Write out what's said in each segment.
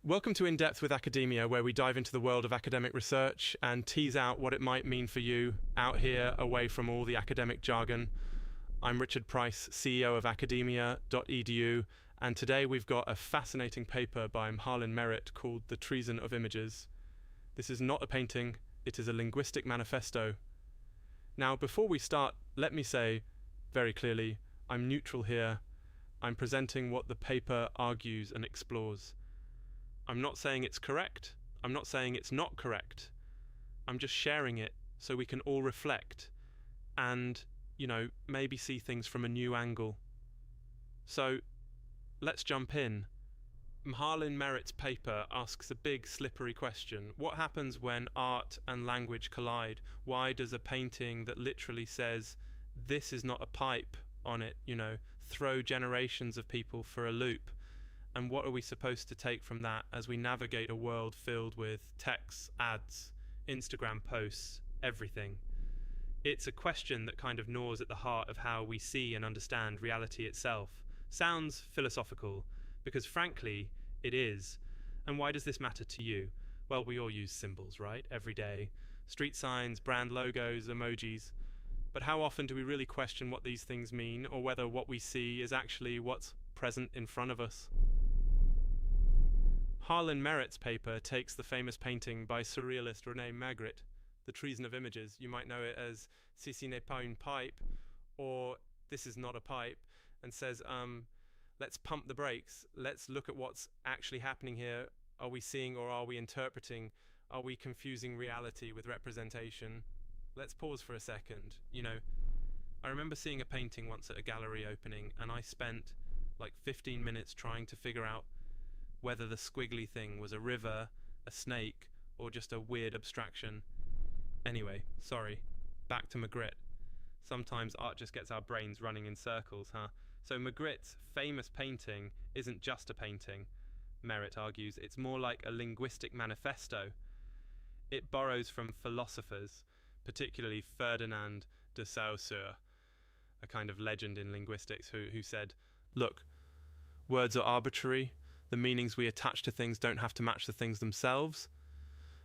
Welcome to In Depth with Academia, where we dive into the world of academic research and tease out what it might mean for you out here away from all the academic jargon. I'm Richard Price, CEO of academia.edu, and today we've got a fascinating paper by Mharlyn Merritt called The Treason of Images. This is not a painting, it is a linguistic manifesto. Now, before we start, let me say very clearly, I'm neutral here. I'm presenting what the paper argues and explores. I'm not saying it's correct. I'm not saying it's not correct. I'm just sharing it so we can all reflect and, maybe see things from a new angle. So, let's jump in. Mharlyn Merritt's paper asks a big, slippery question. What happens when art and language collide? Why does a painting that literally says, "This is not a pipe," on it, throw generations of people for a loop? And what are we supposed to take from that as we navigate a world filled with texts, ads, Instagram posts, everything? It's a question that kind of gnaws at the heart of how we see and understand reality itself. Sounds philosophical, because frankly, it is. And why does this matter to you? Well, we all use symbols, right? Every day. Street signs, brand logos, emojis. But how often do we really question what these things mean, or whether what we see is actually what's present in front of us? Mharlyn Merritt's paper takes the famous painting by surrealist Rene Magritte, The Treason of Images. You might know it as "Si ce n'est pas une pipe," or "This is not a pipe," and says, let's pump the brakes. Let's look at what's actually happening here. Are we seeing or are we interpreting? Are we confusing reality with representation? Let's pause for a second. I remember seeing a painting once at a gallery opening, and I spent like 15 minutes trying to figure out whether the squiggly thing was a river, a snake, or just a weird abstraction. Anyway, sorry, back to Magritte. Sometimes art just gets our brains running in circles, huh? So Magritte's famous painting isn't just a painting, Merritt argues. It's more like a linguistic manifesto. It borrows from philosophers, particularly Ferdinand de Saussure, a kind of legend in linguistics who said, "Look, words are arbitrary. The meanings we attach to things don't have to match the things themselves."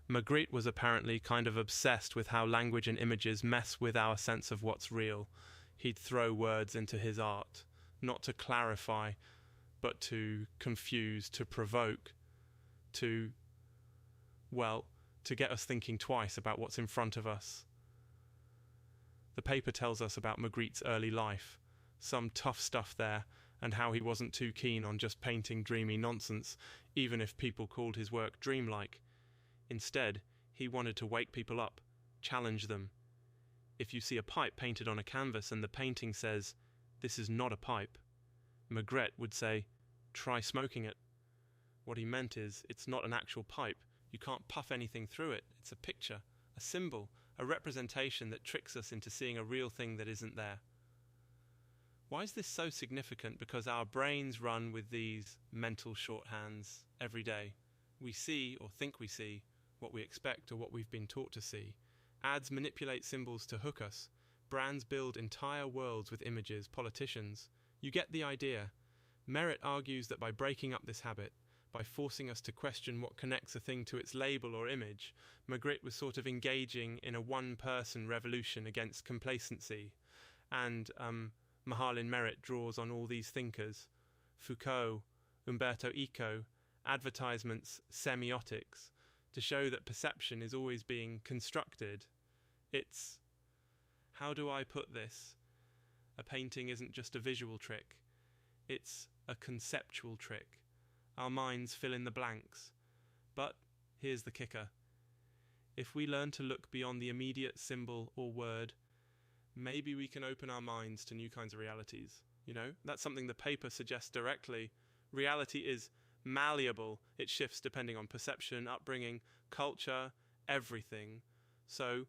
Magritte was apparently kind of obsessed with how language and images mess with our sense of what's real. He'd throw words into his art, not to clarify, but to confuse, to provoke, to get us thinking twice about what's in front of us. The paper tells us about Magritte's early life, some tough stuff there, and how he wasn't too keen on just painting dreamy nonsense, even if people called his work dreamlike. Instead, he wanted to wake people up, challenge them. If you see a pipe painted on a canvas and the painting says, "This is not a pipe," Magritte would say, "Try smoking it." What he meant is, it's not an actual pipe. You can't puff anything through it. It's a picture, a symbol, a representation that tricks us into seeing a real thing that isn't there. Why is this so significant? Because our brains run with these mental shorthands every day. We see, or think we see, what we expect or what we've been taught to see. Ads manipulate symbols to hook us. Brands build entire worlds with images, politicians. You get the idea. Merritt argues that by breaking up this habit, by forcing us to question what connects a thing to its label or image, Magritte was sort of engaging in a one-person revolution against complacency. And Mharlyn Merritt draws on all these thinkers: Foucault, Umberto Eco, advertisements, semiotics, to show that perception is always being constructed. It's, how do I put this? A painting isn't just a visual trick. It's a conceptual trick. Our minds fill in the blanks. But here's the kicker. If we learn to look beyond the immediate symbol or word, maybe we can open our minds to new kinds of realities. That's something the paper suggests directly. Reality is malleable. It shifts depending on perception, upbringing, culture, everything. So,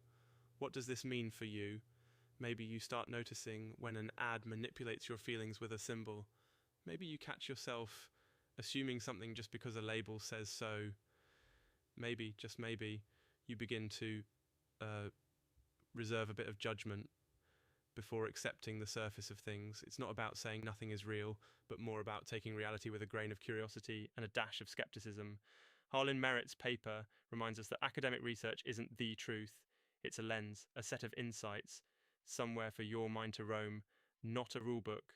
what does this mean for you? Maybe you start noticing when an ad manipulates your feelings with a symbol. Maybe you catch yourself assuming something just because a label says so. Maybe, just maybe, you begin to reserve a bit of judgment. before accepting the surface of things. It's not about saying nothing is real, but more about taking reality with a grain of curiosity and a dash of skepticism. Mharlyn Merritt's paper reminds us that academic research isn't the truth. It's a lens, a set of insights, somewhere for your mind to roam, not a rulebook.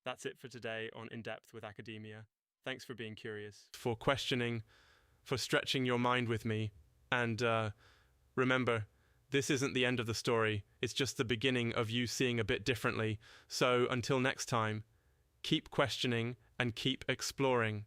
That's it for today on In Depth with Academia. Thanks for being curious, for questioning, for stretching your mind with me. And remember, this isn't the end of the story. It's just the beginning of you seeing a bit differently. So until next time, keep questioning and keep exploring.